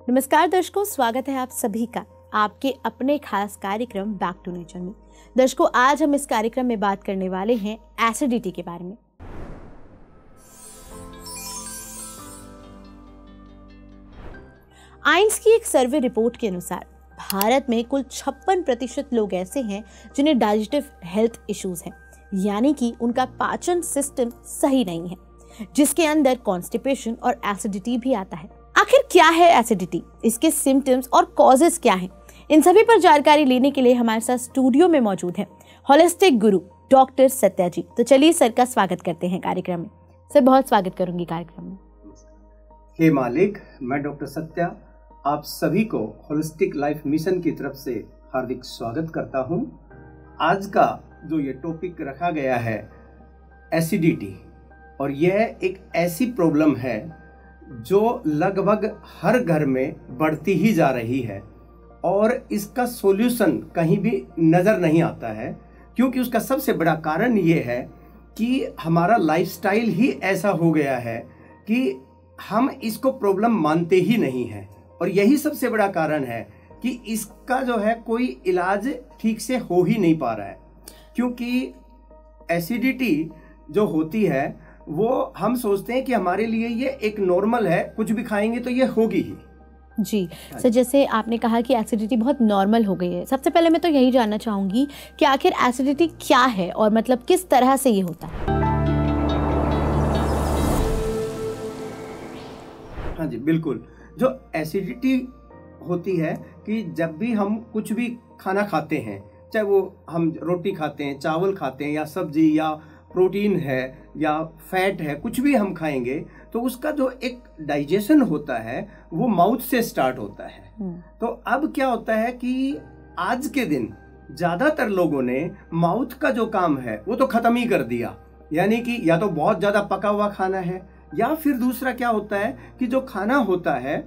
नमस्कार दर्शकों, स्वागत है आप सभी का आपके अपने खास कार्यक्रम बैक टू नेचर में। दर्शकों, आज हम इस कार्यक्रम में बात करने वाले हैं एसिडिटी के बारे में। आइन्स की एक सर्वे रिपोर्ट के अनुसार भारत में कुल 56% लोग ऐसे हैं जिन्हें डाइजेस्टिव हेल्थ इश्यूज हैं, यानी कि उनका पाचन सिस्टम सही नहीं है, जिसके अंदर कॉन्स्टिपेशन और एसिडिटी भी आता है। आखिर क्या है एसिडिटी, इसके सिम्टम्स और कॉजेस क्या हैं? इन सभी पर जानकारी लेने के लिए हमारे साथ स्टूडियो में मौजूद है होलिस्टिक गुरु डॉक्टर सत्या जी। तो चलिए सर का स्वागत करते हैं कार्यक्रम में। सर, बहुत स्वागत करूंगी कार्यक्रम में। हे मालिक, मैं डॉक्टर सत्या आप सभी को होलिस्टिक लाइफ मिशन की तरफ से हार्दिक स्वागत करता हूं। आज का जो ये टॉपिक रखा गया है एसिडिटी, और यह एक ऐसी प्रॉब्लम है जो लगभग हर घर में बढ़ती ही जा रही है और इसका सॉल्यूशन कहीं भी नज़र नहीं आता है, क्योंकि उसका सबसे बड़ा कारण ये है कि हमारा लाइफस्टाइल ही ऐसा हो गया है कि हम इसको प्रॉब्लम मानते ही नहीं हैं। और यही सबसे बड़ा कारण है कि इसका जो है कोई इलाज ठीक से हो ही नहीं पा रहा है, क्योंकि एसिडिटी जो होती है वो हम सोचते हैं कि हमारे लिए ये एक नॉर्मल है, कुछ भी खाएंगे तो ये होगी ही। जी सर, जैसे आपने कहा कि एसिडिटी बहुत नॉर्मल हो गई है, सबसे पहले मैं तो यही जानना चाहूँगी कि आखिर एसिडिटी क्या है और मतलब किस तरह से ये होता है? हाँ जी, बिल्कुल। जो एसिडिटी होती है कि जब भी हम कुछ भी खाना खाते हैं, चाहे वो हम रोटी खाते हैं, चावल खाते हैं, या सब्जी, या प्रोटीन है, या फैट है, कुछ भी हम खाएंगे तो उसका जो एक डाइजेशन होता है वो माउथ से स्टार्ट होता है। तो अब क्या होता है कि आज के दिन ज़्यादातर लोगों ने माउथ का जो काम है वो तो ख़त्म ही कर दिया, यानी कि या तो बहुत ज़्यादा पका हुआ खाना है, या फिर दूसरा क्या होता है कि जो खाना होता है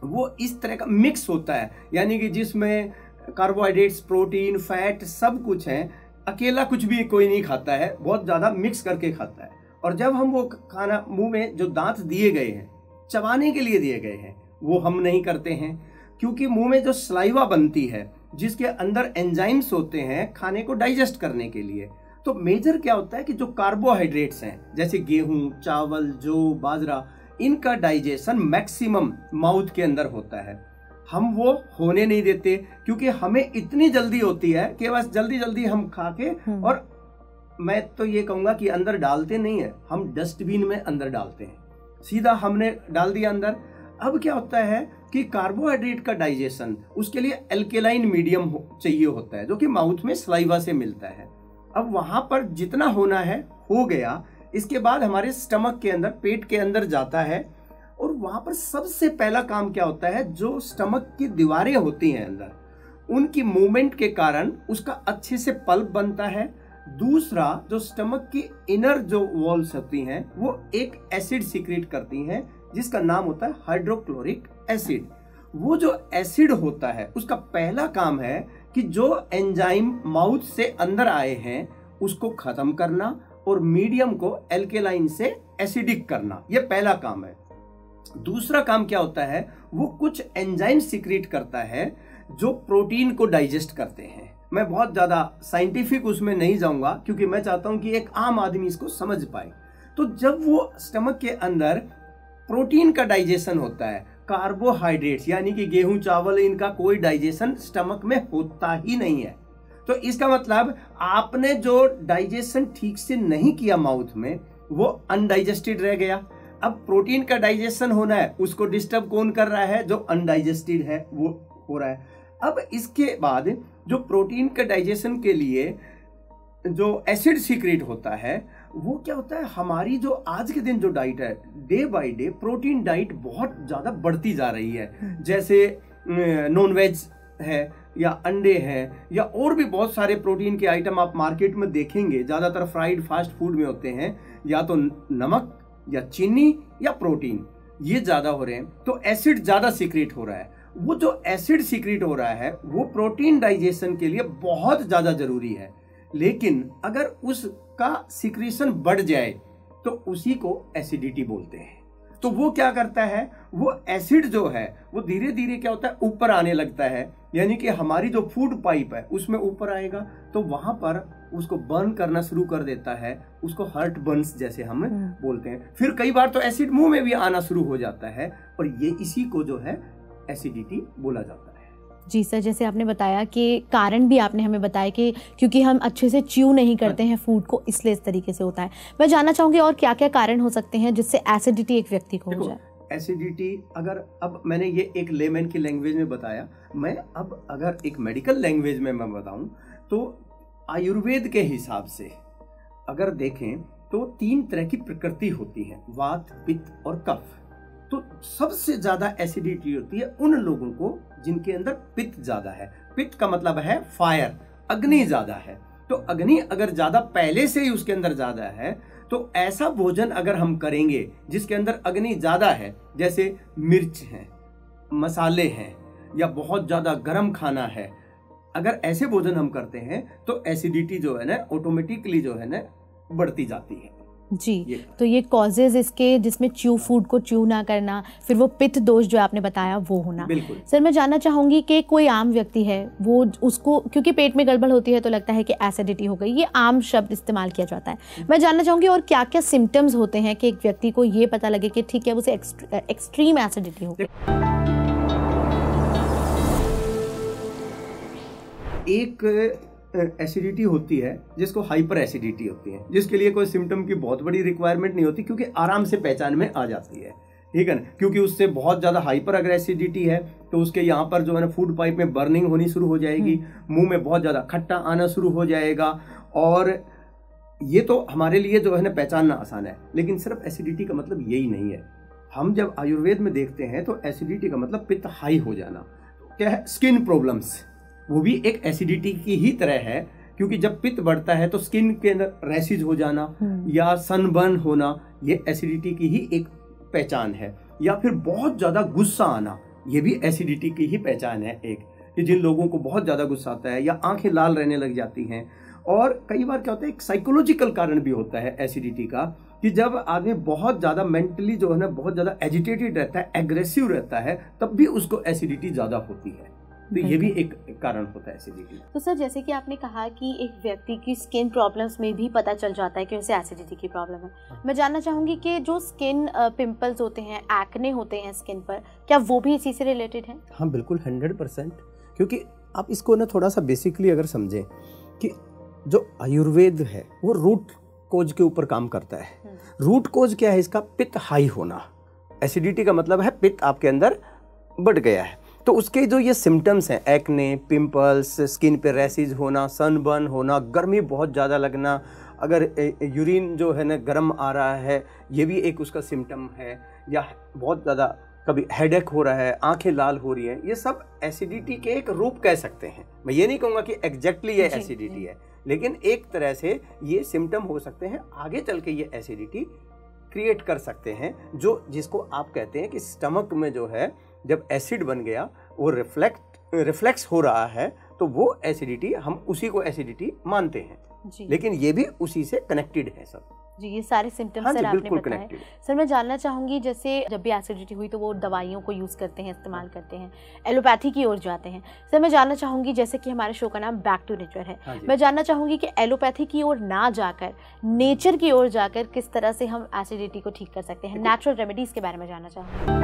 वो इस तरह का मिक्स होता है, यानी कि जिसमें कार्बोहाइड्रेट्स, प्रोटीन, फैट सब कुछ है। अकेला कुछ भी कोई नहीं खाता है, बहुत ज़्यादा मिक्स करके खाता है। और जब हम वो खाना मुंह में जो दांत दिए गए हैं, चबाने के लिए दिए गए हैं, वो हम नहीं करते हैं, क्योंकि मुंह में जो सलाइवा बनती है जिसके अंदर एंजाइम्स होते हैं खाने को डाइजेस्ट करने के लिए, तो मेजर क्या होता है कि जो कार्बोहाइड्रेट्स हैं जैसे गेहूं, चावल, जौ, बाजरा, इनका डाइजेशन मैक्सिमम माउथ के अंदर होता है। हम वो होने नहीं देते, क्योंकि हमें इतनी जल्दी होती है कि बस जल्दी जल्दी हम खा के, और मैं तो ये कहूँगा कि अंदर डालते नहीं है, हम डस्टबिन में अंदर डालते हैं, सीधा हमने डाल दिया अंदर। अब क्या होता है कि कार्बोहाइड्रेट का डाइजेशन, उसके लिए एल्केलाइन मीडियम चाहिए होता है, जो कि माउथ में सलाइवा से मिलता है। अब वहाँ पर जितना होना है हो गया, इसके बाद हमारे स्टमक के अंदर, पेट के अंदर जाता है, और वहाँ पर सबसे पहला काम क्या होता है, जो स्टमक की दीवारें होती हैं अंदर, उनकी मूवमेंट के कारण उसका अच्छे से पल्प बनता है। दूसरा, जो स्टमक की इनर जो वॉल्स होती हैं वो एक एसिड सीक्रेट करती हैं जिसका नाम होता है हाइड्रोक्लोरिक एसिड। वो जो एसिड होता है उसका पहला काम है कि जो एंजाइम माउथ से अंदर आए हैं उसको खत्म करना और मीडियम को एल्केलाइन से एसिडिक करना, ये पहला काम है। दूसरा काम क्या होता है, वो कुछ एंजाइम सीक्रेट करता है जो प्रोटीन को डाइजेस्ट करते हैं। मैं बहुत ज़्यादा साइंटिफिक उसमें नहीं जाऊंगा, क्योंकि मैं चाहता हूं कि एक आम आदमी इसको समझ पाए। तो जब वो स्टमक के अंदर प्रोटीन का डाइजेशन होता है, कार्बोहाइड्रेट्स यानी कि गेहूं, चावल, इनका कोई डाइजेशन स्टमक में होता ही नहीं है। तो इसका मतलब आपने जो डाइजेशन ठीक से नहीं किया माउथ में, वो अनडाइजेस्टेड रह गया। अब प्रोटीन का डाइजेशन होना है, उसको डिस्टर्ब कौन कर रहा है, जो अनडाइजेस्टेड है वो हो रहा है। अब इसके बाद जो प्रोटीन के डाइजेशन के लिए जो एसिड सीक्रेट होता है, वो क्या होता है, हमारी जो आज के दिन जो डाइट है, day by day protein diet बहुत ज़्यादा बढ़ती जा रही है। जैसे नॉन वेज है, या अंडे हैं, या और भी बहुत सारे प्रोटीन के आइटम आप मार्केट में देखेंगे, ज़्यादातर फ्राइड फास्ट फूड में होते हैं, या तो नमक या चीनी या प्रोटीन, ये ज़्यादा हो रहे हैं, तो एसिड ज़्यादा सीक्रेट हो रहा है। वो जो एसिड सीक्रेट हो रहा है वो प्रोटीन डाइजेशन के लिए बहुत ज़्यादा ज़रूरी है, लेकिन अगर उसका सीक्रेशन बढ़ जाए तो उसी को एसिडिटी बोलते हैं। तो वो क्या करता है, वो एसिड जो है वो धीरे धीरे क्या होता है ऊपर आने लगता है, यानी कि हमारी जो फूड पाइप है उसमें ऊपर आएगा, तो वहां पर उसको बर्न करना शुरू कर देता है, उसको हर्ट बर्न्स जैसे हम बोलते हैं। फिर कई बार तो एसिड मुंह में भी आना शुरू हो जाता है, और ये इसी को जो है एसिडिटी बोला जाता है। जी सर, जैसे आपने बताया कि कारण भी आपने हमें बताया कि क्योंकि हम अच्छे से च्यू नहीं करते हैं फूड को, इसलिए इस तरीके से होता है। मैं जानना चाहूंगी और क्या क्या कारण हो सकते हैं जिससे एसिडिटी एक व्यक्ति को हो जाए। एसिडिटी अगर, अब मैंने ये एक लेमैन की लैंग्वेज में बताया, मैं अब अगर एक मेडिकल लैंग्वेज में मैं बताऊं तो आयुर्वेद के हिसाब से अगर देखें तो 3 तरह की प्रकृति होती है, वात, पित्त और कफ। तो सबसे ज्यादा एसिडिटी होती है उन लोगों को जिनके अंदर पित्त ज्यादा है। पित्त का मतलब है फायर, अग्नि ज्यादा है। तो अग्नि अगर ज्यादा पहले से ही उसके अंदर ज्यादा है, तो ऐसा भोजन अगर हम करेंगे जिसके अंदर अग्नि ज्यादा है, जैसे मिर्च है, मसाले हैं, या बहुत ज्यादा गर्म खाना है, अगर ऐसे भोजन हम करते हैं तो एसिडिटी जो है ना ऑटोमेटिकली जो है ना बढ़ती जाती है। जी, तो ये कॉजेज इसके जिसमें च्यू फूड को च्यू ना करना, फिर वो पित्त दोष जो आपने बताया वो होना। बिल्कुल। सर मैं जानना चाहूंगी कि कोई आम व्यक्ति है, वो उसको क्योंकि पेट में गड़बड़ होती है तो लगता है कि एसिडिटी हो गई, ये आम शब्द इस्तेमाल किया जाता है। मैं जानना चाहूंगी और क्या क्या सिम्टम्स होते हैं कि एक व्यक्ति को ये पता लगे कि ठीक है उसे एक्सट्रीम एसिडिटी हो गई। एक एसिडिटी होती है जिसको हाइपर एसिडिटी होती है, जिसके लिए कोई सिम्टम की बहुत बड़ी रिक्वायरमेंट नहीं होती, क्योंकि आराम से पहचान में आ जाती है, ठीक है ना। क्योंकि उससे बहुत ज्यादा हाइपर अगर एसिडिटी है तो उसके यहाँ पर जो है ना फूड पाइप में बर्निंग होनी शुरू हो जाएगी, मुंह में बहुत ज्यादा खट्टा आना शुरू हो जाएगा, और ये तो हमारे लिए जो है ना पहचानना आसान है। लेकिन सिर्फ एसिडिटी का मतलब यही नहीं है। हम जब आयुर्वेद में देखते हैं तो एसिडिटी का मतलब पित्त हाई हो जाना। क्या है, स्किन प्रॉब्लम्स, वो भी एक एसिडिटी की ही तरह है, क्योंकि जब पित्त बढ़ता है तो स्किन के अंदर रैशेज हो जाना या सनबर्न होना, ये एसिडिटी की ही एक पहचान है। या फिर बहुत ज्यादा गुस्सा आना, ये भी एसिडिटी की ही पहचान है एक, कि जिन लोगों को बहुत ज्यादा गुस्सा आता है या आंखें लाल रहने लग जाती हैं। और कई बार क्या होता है, एक साइकोलॉजिकल कारण भी होता है एसिडिटी का, कि जब आदमी बहुत ज्यादा मेंटली जो है ना बहुत ज्यादा एजिटेटेड रहता है, एग्रेसिव रहता है, तब भी उसको एसिडिटी ज्यादा होती है। तो ये भी एक कारण होता है एसिडिटी। तो सर जैसे कि आपने कहा कि एक व्यक्ति की स्किन प्रॉब्लम्स में भी पता चल जाता है कि उसे एसिडिटी की प्रॉब्लम है। मैं जानना चाहूंगी कि जो स्किन पिंपल्स होते हैं, एक्ने होते हैं स्किन पर, क्या वो भी इसी से रिलेटेड है? हाँ बिल्कुल, 100%। क्योंकि आप इसको ना थोड़ा सा बेसिकली अगर समझें कि जो आयुर्वेद है वो रूट कोज के ऊपर काम करता है। रूट कोज क्या है इसका? पित्त हाई होना। एसिडिटी का मतलब है पित्त आपके अंदर बढ़ गया है। तो उसके जो ये सिम्टम्स हैं, एक्ने, पिंपल्स, स्किन पे रैशेज होना, सनबर्न होना, गर्मी बहुत ज़्यादा लगना, अगर यूरिन जो है ना गर्म आ रहा है, ये भी एक उसका सिम्टम है, या बहुत ज़्यादा कभी हेडेक हो रहा है, आंखें लाल हो रही हैं, ये सब एसिडिटी के एक रूप कह सकते हैं। मैं ये नहीं कहूँगा कि एग्जैक्टली ये एसिडिटी है, लेकिन एक तरह से ये सिम्टम हो सकते हैं। आगे चल के ये एसिडिटी क्रिएट कर सकते हैं, जो जिसको आप कहते हैं कि स्टमक में जो है जब एसिड बन गया, वो रिफ्लेक्स हो रहा है, तो वो एसिडिटी, हम उसी को एसिडिटी मानते हैं जी। लेकिन ये भी उसी से कनेक्टेड है सब जी। ये सारे सिम्टम्स हाँ सर आपने बताए। सर मैं जानना चाहूंगी, जैसे जब भी एसिडिटी हुई तो वो दवाइयों को यूज़ करते हैं, इस्तेमाल करते हैं, एलोपैथी की ओर जाते हैं। सर मैं जानना चाहूंगी, जैसे कि हमारे शो का नाम बैक टू नेचर है, मैं जानना चाहूंगी कि एलोपैथी की ओर ना जाकर नेचर की ओर जाकर किस तरह से हम एसिडिटी को ठीक कर सकते हैं, नेचुरल रेमेडीज के बारे में जानना चाहूँगी।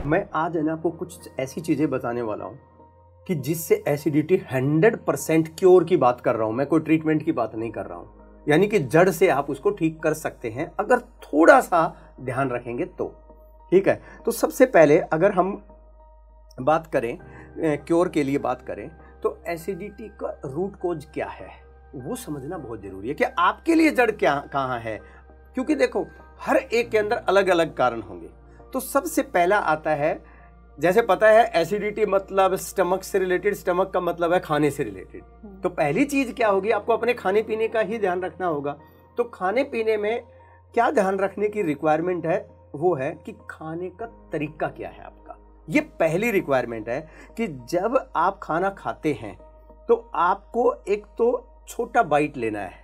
मैं आज है ना आपको कुछ ऐसी चीज़ें बताने वाला हूँ कि जिससे एसिडिटी 100% क्योर की बात कर रहा हूँ मैं, कोई ट्रीटमेंट की बात नहीं कर रहा हूँ। यानी कि जड़ से आप उसको ठीक कर सकते हैं अगर थोड़ा सा ध्यान रखेंगे तो, ठीक है। तो सबसे पहले अगर हम बात करें क्योर के लिए बात करें, तो एसिडिटी का रूट कोज क्या है वो समझना बहुत ज़रूरी है कि आपके लिए जड़ क्या कहाँ है। क्योंकि देखो हर एक के अंदर अलग अलग कारण होंगे। तो सबसे पहला आता है, जैसे पता है एसिडिटी मतलब स्टमक से रिलेटेड, स्टमक का मतलब है खाने से रिलेटेड। तो पहली चीज क्या होगी, आपको अपने खाने पीने का ही ध्यान रखना होगा। तो खाने पीने में क्या ध्यान रखने की रिक्वायरमेंट है, वो है कि खाने का तरीका क्या है आपका। ये पहली रिक्वायरमेंट है कि जब आप खाना खाते हैं तो आपको एक तो छोटा बाइट लेना है,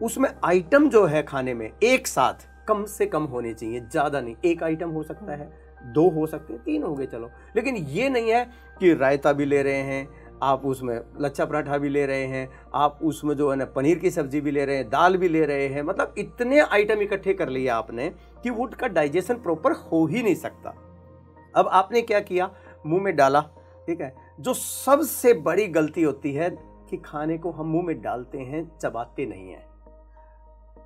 उसमें आइटम जो है खाने में एक साथ कम से कम होने चाहिए, ज़्यादा नहीं। एक आइटम हो सकता है, 2 हो सकते हैं, 3 हो गए चलो, लेकिन ये नहीं है कि रायता भी ले रहे हैं आप, उसमें लच्छा पराठा भी ले रहे हैं आप, उसमें जो है ना पनीर की सब्जी भी ले रहे हैं, दाल भी ले रहे हैं, मतलब इतने आइटम इकट्ठे कर लिए आपने कि वुड का डाइजेशन प्रॉपर हो ही नहीं सकता। अब आपने क्या किया, मुंह में डाला, ठीक है। जो सबसे बड़ी गलती होती है कि खाने को हम मुंह में डालते हैं, चबाते नहीं हैं।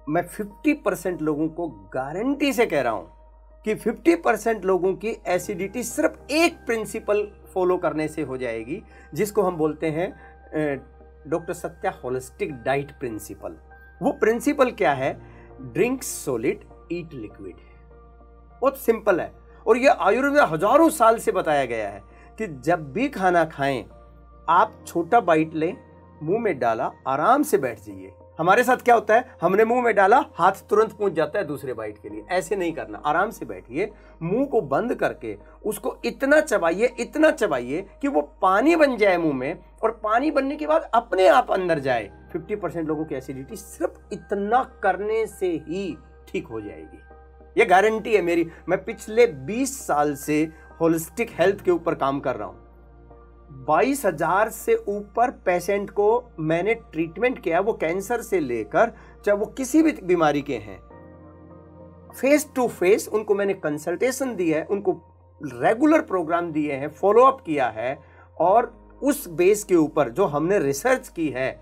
मैं 50% लोगों को गारंटी से कह रहा हूं कि 50% लोगों की एसिडिटी सिर्फ एक प्रिंसिपल फॉलो करने से हो जाएगी, जिसको हम बोलते हैं doctor Satya holistic diet principle. वो प्रिंसिपल क्या है, ड्रिंक सॉलिड ईट लिक्विड। बहुत सिंपल है और ये आयुर्वेद में हजारों साल से बताया गया है कि जब भी खाना खाएं आप छोटा बाइट लें, मुंह में डाला, आराम से बैठ जाइए। हमारे साथ क्या होता है, हमने मुंह में डाला, हाथ तुरंत पहुंच जाता है दूसरे बाइट के लिए। ऐसे नहीं करना, आराम से बैठिए, मुंह को बंद करके उसको इतना चबाइए कि वो पानी बन जाए मुंह में, और पानी बनने के बाद अपने आप अंदर जाए। 50% लोगों की एसिडिटी सिर्फ इतना करने से ही ठीक हो जाएगी, ये गारंटी है मेरी। मैं पिछले 20 साल से होलिस्टिक हेल्थ के ऊपर काम कर रहा हूं। 22,000 से ऊपर पेशेंट को मैंने ट्रीटमेंट किया, वो कैंसर से लेकर चाहे वो किसी भी बीमारी के हैं, फेस टू फेस उनको मैंने कंसल्टेशन दी है, उनको रेगुलर प्रोग्राम दिए हैं, फॉलो अप किया है, और उस बेस के ऊपर जो हमने रिसर्च की है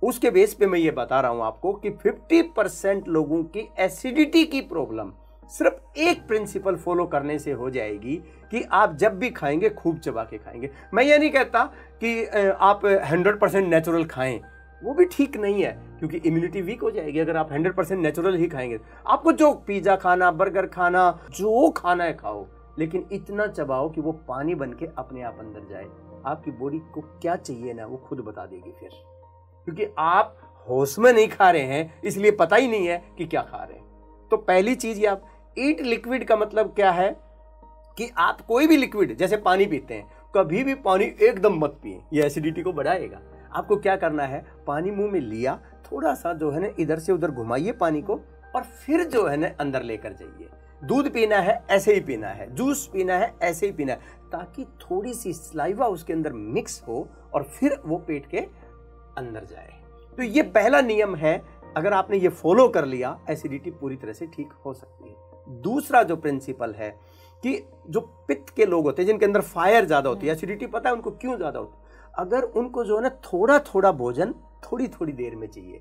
उसके बेस पे मैं ये बता रहा हूं आपको कि 50% लोगों की एसिडिटी की प्रॉब्लम सिर्फ एक प्रिंसिपल फॉलो करने से हो जाएगी कि आप जब भी खाएंगे खूब चबा के खाएंगे। मैं ये नहीं कहता कि आप 100% नेचुरल खाएं, वो भी ठीक नहीं है, क्योंकि इम्यूनिटी वीक हो जाएगी अगर आप 100% नेचुरल ही खाएंगे। आपको जो पिज्जा खाना, बर्गर खाना, जो खाना है खाओ, लेकिन इतना चबाओ कि वो पानी बन के अपने आप अंदर जाए। आपकी बॉडी को क्या चाहिए ना वो खुद बता देगी फिर, क्योंकि आप होश में नहीं खा रहे हैं, इसलिए पता ही नहीं है कि क्या खा रहे हैं। तो पहली चीज ये, आप ईट लिक्विड का मतलब क्या है कि आप कोई भी लिक्विड, जैसे पानी पीते हैं, कभी भी पानी एकदम मत पिए, ये एसिडिटी को बढ़ाएगा। आपको क्या करना है, पानी मुंह में लिया, थोड़ा सा जो है ना इधर से उधर घुमाइए पानी को, और फिर जो है ना अंदर लेकर जाइए। दूध पीना है ऐसे ही पीना है, जूस पीना है ऐसे ही पीना है, ताकि थोड़ी सी सलाइवा उसके अंदर मिक्स हो और फिर वो पेट के अंदर जाए। तो ये पहला नियम है, अगर आपने ये फॉलो कर लिया, एसिडिटी पूरी तरह से ठीक हो सकती है। दूसरा जो प्रिंसिपल है कि जो पित्त के लोग होते हैं, जिनके अंदर फायर ज्यादा होती है, एसिडिटी पता है उनको क्यों ज्यादा होती है, अगर उनको जो है ना थोड़ा थोड़ा भोजन थोड़ी थोड़ी देर में चाहिए।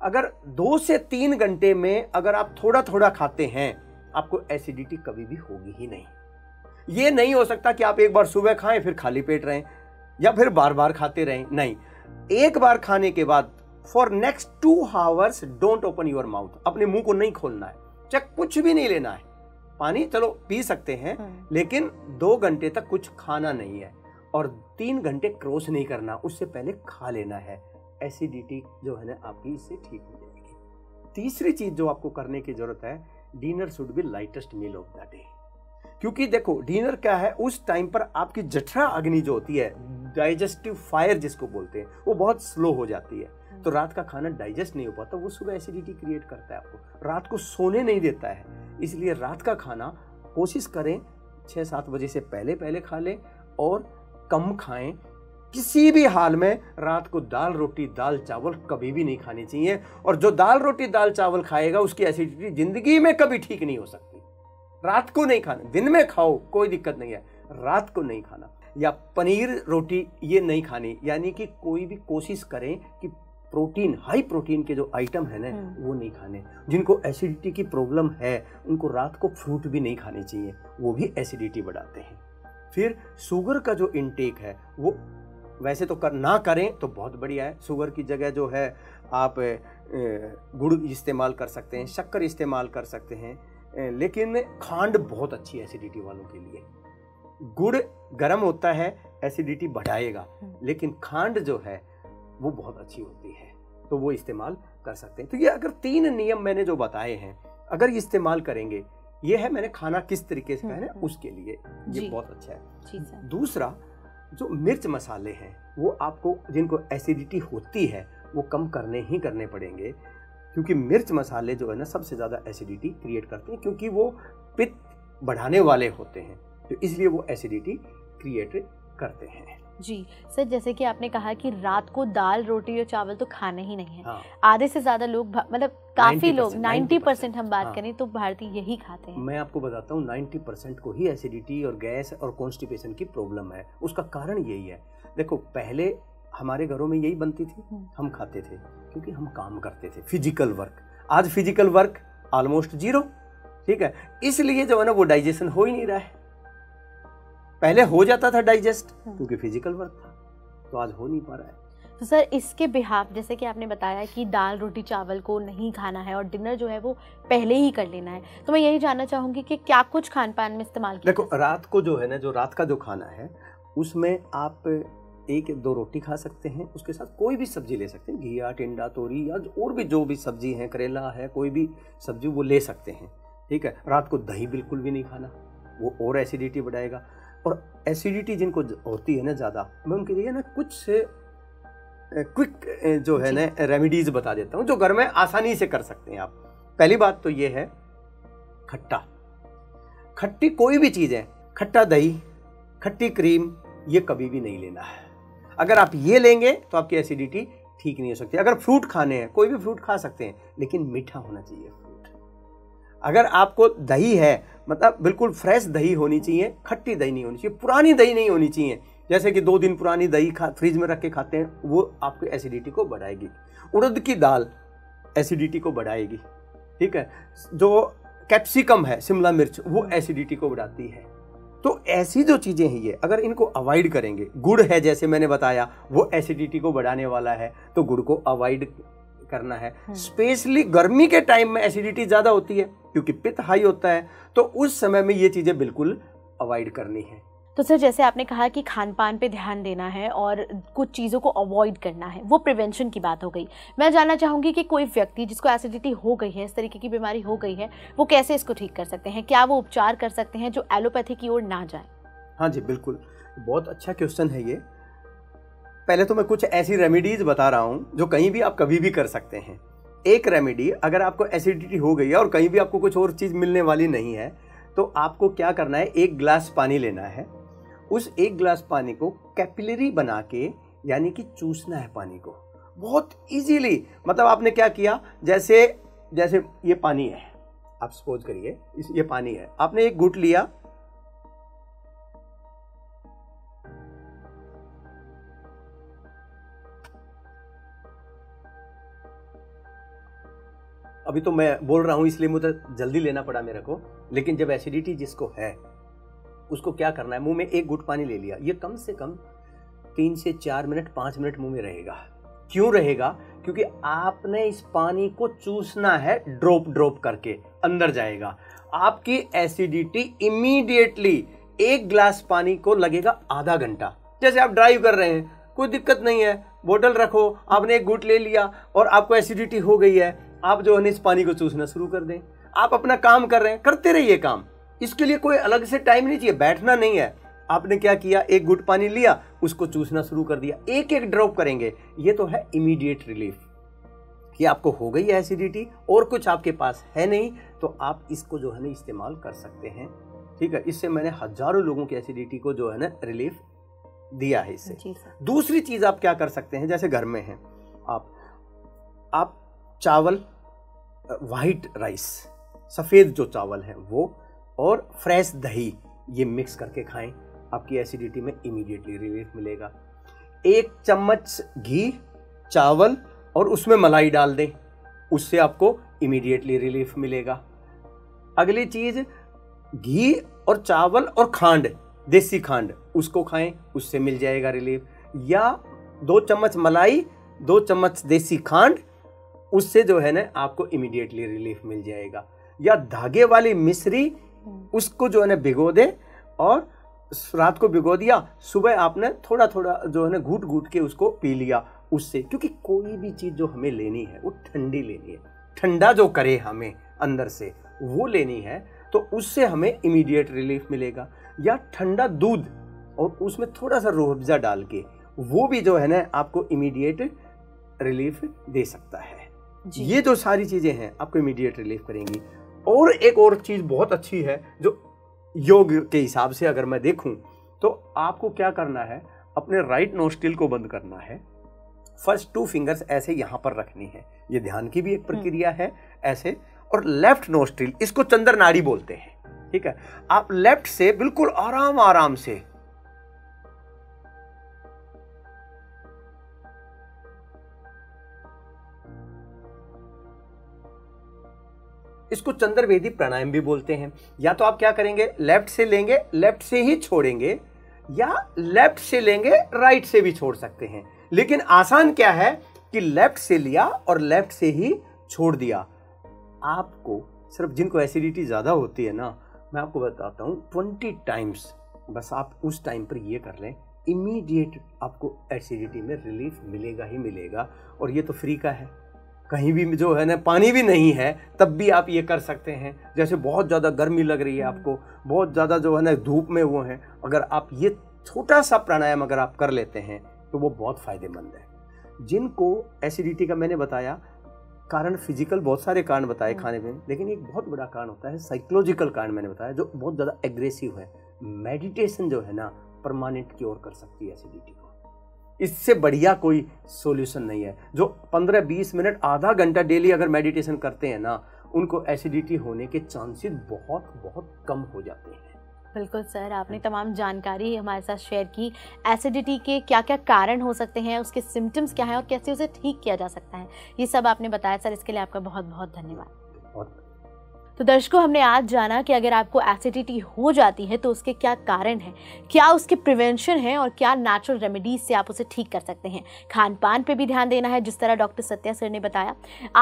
अगर 2 से 3 घंटे में अगर आप थोड़ा थोड़ा खाते हैं, आपको एसिडिटी कभी भी होगी ही नहीं। ये नहीं हो सकता कि आप एक बार सुबह खाएं फिर खाली पेट रहें, या फिर बार बार खाते रहें। नहीं, एक बार खाने के बाद for next 2 hours don't open your mouth, अपने मुंह को नहीं खोलना है, चाहे कुछ भी नहीं लेना है। पानी चलो पी सकते हैं, लेकिन 2 घंटे तक कुछ खाना नहीं है, और 3 घंटे क्रॉस नहीं करना, उससे पहले खा लेना है। एसिडिटी जो है ना आपकी इससे ठीक हो जाएगी। तीसरी चीज जो आपको करने की जरूरत है, dinner should be lightest meal of the day. क्योंकि देखो डिनर क्या है, उस टाइम पर आपकी जठरा अग्नि जो होती है, डाइजेस्टिव फायर जिसको बोलते हैं, वो बहुत स्लो हो जाती है। तो रात का खाना डाइजेस्ट नहीं हो पाता, वो सुबह एसिडिटी क्रिएट करता है, आपको रात को सोने नहीं देता है। इसलिए रात का खाना कोशिश करें 6-7 बजे से पहले पहले खा लें, और कम खाएं। किसी भी हाल में रात को दाल रोटी दाल चावल कभी भी नहीं खानी चाहिए, और जो दाल रोटी दाल चावल खाएगा उसकी एसिडिटी जिंदगी में कभी ठीक नहीं हो सकती। रात को नहीं खाना, दिन में खाओ कोई दिक्कत नहीं है, रात को नहीं खाना। या पनीर रोटी ये नहीं खानी, यानी कि कोई भी कोशिश करें कि प्रोटीन, हाई प्रोटीन के जो आइटम है ना वो नहीं खाने। जिनको एसिडिटी की प्रॉब्लम है उनको रात को फ्रूट भी नहीं खाने चाहिए, वो भी एसिडिटी बढ़ाते हैं। फिर शुगर का जो इनटेक है वो वैसे तो ना करें तो बहुत बढ़िया है। शुगर की जगह जो है आप गुड़ इस्तेमाल कर सकते हैं, शक्कर इस्तेमाल कर सकते हैं, लेकिन खांड बहुत अच्छी है एसिडिटी वालों के लिए। गुड़ गर्म होता है, एसिडिटी बढ़ाएगा, लेकिन खांड जो है वो बहुत अच्छी होती है, तो वो इस्तेमाल कर सकते हैं। तो ये अगर 3 नियम मैंने जो बताए हैं, अगर ये इस्तेमाल करेंगे, ये है मैंने खाना किस तरीके से खाना है उसके लिए ये बहुत अच्छा है। दूसरा, जो मिर्च मसाले हैं वो आपको, जिनको एसिडिटी होती है वो कम करने ही करने पड़ेंगे। क्योंकि मिर्च मसाले जो है ना सबसे ज़्यादा एसिडिटी क्रिएट करते हैं, क्योंकि वो पित्त बढ़ाने वाले होते हैं, तो इसलिए वो एसिडिटी क्रिएट करते हैं। जी सर, जैसे कि आपने कहा कि रात को दाल रोटी और चावल तो खाना ही नहीं है। हाँ। आधे से ज़्यादा लोग मतलब काफ़ी लोग 90% हम बात हाँ। करें तो भारतीय यही खाते हैं। मैं आपको बताता हूँ 90% को ही एसिडिटी और गैस और कॉन्स्टिपेशन की प्रॉब्लम है। उसका कारण यही है। देखो, पहले हमारे घरों में यही बनती थी, हम खाते थे क्योंकि हम काम करते थे, फिजिकल वर्क। आज फिजिकल वर्क ऑलमोस्ट 0, ठीक है, इसलिए जो है ना वो डाइजेशन हो ही नहीं रहा है। पहले हो जाता था डाइजेस्ट क्योंकि फिजिकल वर्क था, तो आज हो नहीं पा रहा है। तो सर इसके बिहाफ, जैसे कि आपने बताया कि दाल रोटी चावल को नहीं खाना है और डिनर जो है वो पहले ही कर लेना है, तो मैं यही जानना चाहूँगी कि क्या कुछ खान पान में इस्तेमाल किया? देखो, रात को जो है ना, जो रात का जो खाना है उसमें आप 1-2 रोटी खा सकते हैं, उसके साथ कोई भी सब्जी ले सकते हैं, घिया, टिंडा, तोरी या और भी जो भी सब्जी है, करेला है, कोई भी सब्जी वो ले सकते हैं, ठीक है। रात को दही बिल्कुल भी नहीं खाना, वो और एसिडिटी बढ़ाएगा। और एसिडिटी जिनको होती है ना ज़्यादा, मैं उनके लिए ना कुछ क्विक जो है ना रेमेडीज बता देता हूँ जो घर में आसानी से कर सकते हैं आप। पहली बात तो ये है खट्टा, खट्टी कोई भी चीज़ है, खट्टा दही, खट्टी क्रीम, ये कभी भी नहीं लेना है। अगर आप ये लेंगे तो आपकी एसिडिटी ठीक नहीं हो सकती। अगर फ्रूट खाने हैं, कोई भी फ्रूट खा सकते हैं, लेकिन मीठा होना चाहिए फ्रूट। अगर आपको दही है, मतलब बिल्कुल फ्रेश दही होनी चाहिए, खट्टी दही नहीं होनी चाहिए, पुरानी दही नहीं होनी चाहिए। जैसे कि 2 दिन पुरानी दही फ्रिज में रख के खाते हैं, वो आपकी एसिडिटी को बढ़ाएगी। उड़द की दाल एसिडिटी को बढ़ाएगी, ठीक है। जो कैप्सिकम है, शिमला मिर्च, वो एसिडिटी को बढ़ाती है। तो ऐसी जो चीज़ें हैं ये अगर इनको अवॉइड करेंगे, गुड़ है जैसे मैंने बताया वो एसिडिटी को बढ़ाने वाला है, तो गुड़ को अवॉइड करना है। स्पेशली गर्मी के टाइम में एसिडिटी ज़्यादा होती है क्योंकि पित्त हाई होता है, तो उस समय में ये चीज़ें बिल्कुल अवॉइड करनी है। तो सर जैसे आपने कहा कि खान पान पे ध्यान देना है और कुछ चीज़ों को अवॉइड करना है, वो प्रिवेंशन की बात हो गई। मैं जानना चाहूँगी कि कोई व्यक्ति जिसको एसिडिटी हो गई है, इस तरीके की बीमारी हो गई है, वो कैसे इसको ठीक कर सकते हैं? क्या वो उपचार कर सकते हैं जो एलोपैथी की ओर ना जाए? हाँ जी, बिल्कुल, बहुत अच्छा क्वेश्चन है ये। पहले तो मैं कुछ ऐसी रेमेडीज बता रहा हूँ जो कहीं भी आप कभी भी कर सकते हैं। एक रेमेडी, अगर आपको एसिडिटी हो गई है और कहीं भी आपको कुछ और चीज़ मिलने वाली नहीं है, तो आपको क्या करना है, 1 गिलास पानी लेना है। उस 1 गिलास पानी को कैपिलरी बना के, यानी कि चूसना है पानी को बहुत इजीली। मतलब आपने क्या किया, जैसे ये पानी है, आप सपोज करिए ये पानी है, आपने एक घूंट लिया, अभी तो मैं बोल रहा हूं इसलिए मुझे जल्दी लेना पड़ा मेरे को, लेकिन जब एसिडिटी जिसको है उसको क्या करना है, मुंह में 1 घूंट पानी ले लिया, ये कम से कम 3 से 4 मिनट 5 मिनट मुंह में रहेगा। क्यों रहेगा? क्योंकि आपने इस पानी को चूसना है, ड्रॉप ड्रॉप करके अंदर जाएगा। आपकी एसिडिटी इमीडिएटली 1 गिलास पानी को लगेगा आधा घंटा। जैसे आप ड्राइव कर रहे हैं, कोई दिक्कत नहीं है, बोतल रखो, आपने 1 घूंट ले लिया और आपको एसिडिटी हो गई है, आप जो है इस पानी को चूसना शुरू कर दें। आप अपना काम कर रहे हैं, करते रहिए काम, इसके लिए कोई अलग से टाइम नहीं चाहिए, बैठना नहीं है। आपने क्या किया, 1 घूंट पानी लिया, उसको चूसना शुरू कर दिया, 1-1 ड्रॉप करेंगे। ये तो है इमीडिएट रिलीफ कि आपको हो गई है एसिडिटी और कुछ आपके पास है नहीं, तो आप इसको जो है ना इस्तेमाल कर सकते हैं, ठीक है। इससे मैंने हजारों लोगों की एसिडिटी को जो है ना रिलीफ दिया है इससे। दूसरी चीज आप क्या कर सकते हैं, जैसे घर में है आप चावल, वाइट राइस, सफेद जो चावल है वो, और फ्रेश दही, ये मिक्स करके खाएं, आपकी एसिडिटी में इमीडिएटली रिलीफ मिलेगा। 1 चम्मच घी, चावल और उसमें मलाई डाल दें, उससे आपको इमीडिएटली रिलीफ मिलेगा। अगली चीज, घी और चावल और खांड, देसी खांड, उसको खाएं, उससे मिल जाएगा रिलीफ। या 2 चम्मच मलाई, 2 चम्मच देसी खांड, उससे जो है ना आपको इमीडिएटली रिलीफ मिल जाएगा। या धागे वाली मिश्री, उसको जो है ना भिगो दे और रात को भिगो दिया, सुबह आपने थोड़ा थोड़ा जो है ना घूट घूट के उसको पी लिया उससे। क्योंकि कोई भी चीज जो हमें लेनी है वो ठंडी लेनी है, ठंडा जो करे हमें अंदर से वो लेनी है, तो उससे हमें इमीडिएट रिलीफ मिलेगा। या ठंडा दूध और उसमें थोड़ा सा रूह अफ़ज़ा डाल के, वो भी जो है ना आपको इमीडिएट रिलीफ दे सकता है। ये जो सारी चीजें हैं आपको इमीडिएट रिलीफ करेंगी। और एक और चीज बहुत अच्छी है जो योग के हिसाब से अगर मैं देखूं तो आपको क्या करना है, अपने राइट नोस्ट्रिल को बंद करना है, फर्स्ट 2 फिंगर्स ऐसे यहां पर रखनी है, ये ध्यान की भी एक प्रक्रिया है ऐसे, और लेफ्ट नोस्ट्रिल, इसको चंद्र नाड़ी बोलते हैं, ठीक है। आप लेफ्ट से बिल्कुल आराम आराम से इसको चंद्रवेदी प्राणायाम भी बोलते हैं। या तो आप क्या करेंगे, लेफ्ट से लेंगे, लेफ्ट से ही छोड़ेंगे, या लेफ्ट से लेंगे, राइट से भी छोड़ सकते हैं। लेकिन आसान क्या है कि लेफ्ट से लिया और लेफ्ट से ही छोड़ दिया। आपको सिर्फ जिनको एसिडिटी ज्यादा होती है ना, मैं आपको बताता हूं 20 टाइम्स, बस आप उस टाइम पर ये कर लें, इमीडिएट आपको एसिडिटी में रिलीफ मिलेगा ही मिलेगा। और ये तो फ्री का है, कहीं भी जो है ना पानी भी नहीं है तब भी आप ये कर सकते हैं। जैसे बहुत ज़्यादा गर्मी लग रही है आपको, बहुत ज़्यादा जो है ना धूप में वो है, अगर आप ये छोटा सा प्राणायाम अगर आप कर लेते हैं तो वो बहुत फायदेमंद है। जिनको एसिडिटी का मैंने बताया कारण, फिजिकल बहुत सारे कारण बताए खाने में, लेकिन एक बहुत बड़ा कारण होता है साइकोलॉजिकल कारण मैंने बताया, जो बहुत ज़्यादा एग्रेसिव है। मेडिटेशन जो है ना परमानेंट क्योर कर सकती है एसिडिटी को, इससे बढ़िया कोई सॉल्यूशन नहीं है। जो 15-20 मिनट आधा घंटा डेली अगर मेडिटेशन करते हैं ना, उनको एसिडिटी होने के चांसेस बहुत बहुत कम हो जाते हैं। बिल्कुल सर, आपने तमाम जानकारी हमारे साथ शेयर की। एसिडिटी के क्या क्या कारण हो सकते हैं, उसके सिम्टम्स क्या हैं और कैसे उसे ठीक किया जा सकता है, ये सब आपने बताया सर। इसके लिए आपका बहुत बहुत धन्यवाद। तो दर्शकों, हमने आज जाना कि अगर आपको एसिडिटी हो जाती है तो उसके क्या कारण हैं, क्या उसके प्रिवेंशन है और क्या नेचुरल रेमेडीज से आप उसे ठीक कर सकते हैं। खान पान पे भी ध्यान देना है, जिस तरह डॉक्टर सत्या सर ने बताया।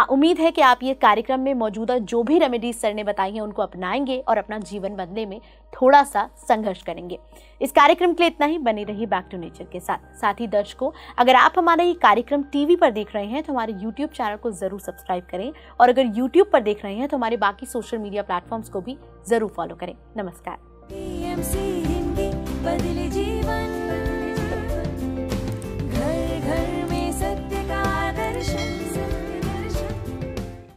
उम्मीद है कि आप ये कार्यक्रम में मौजूदा जो भी रेमेडीज सर ने बताई हैं उनको अपनाएंगे और अपना जीवन बदलने में थोड़ा सा संघर्ष करेंगे। इस कार्यक्रम के लिए इतना ही। बने रहिए बैक टू नेचर के साथ ही दर्शकों, अगर आप हमारा ये कार्यक्रम टीवी पर देख रहे हैं तो हमारे यूट्यूब चैनल को जरूर सब्सक्राइब करें, और अगर यूट्यूब पर देख रहे हैं तो हमारे बाकी सोशल मीडिया प्लेटफॉर्म्स को भी जरूर फॉलो करें। नमस्कार।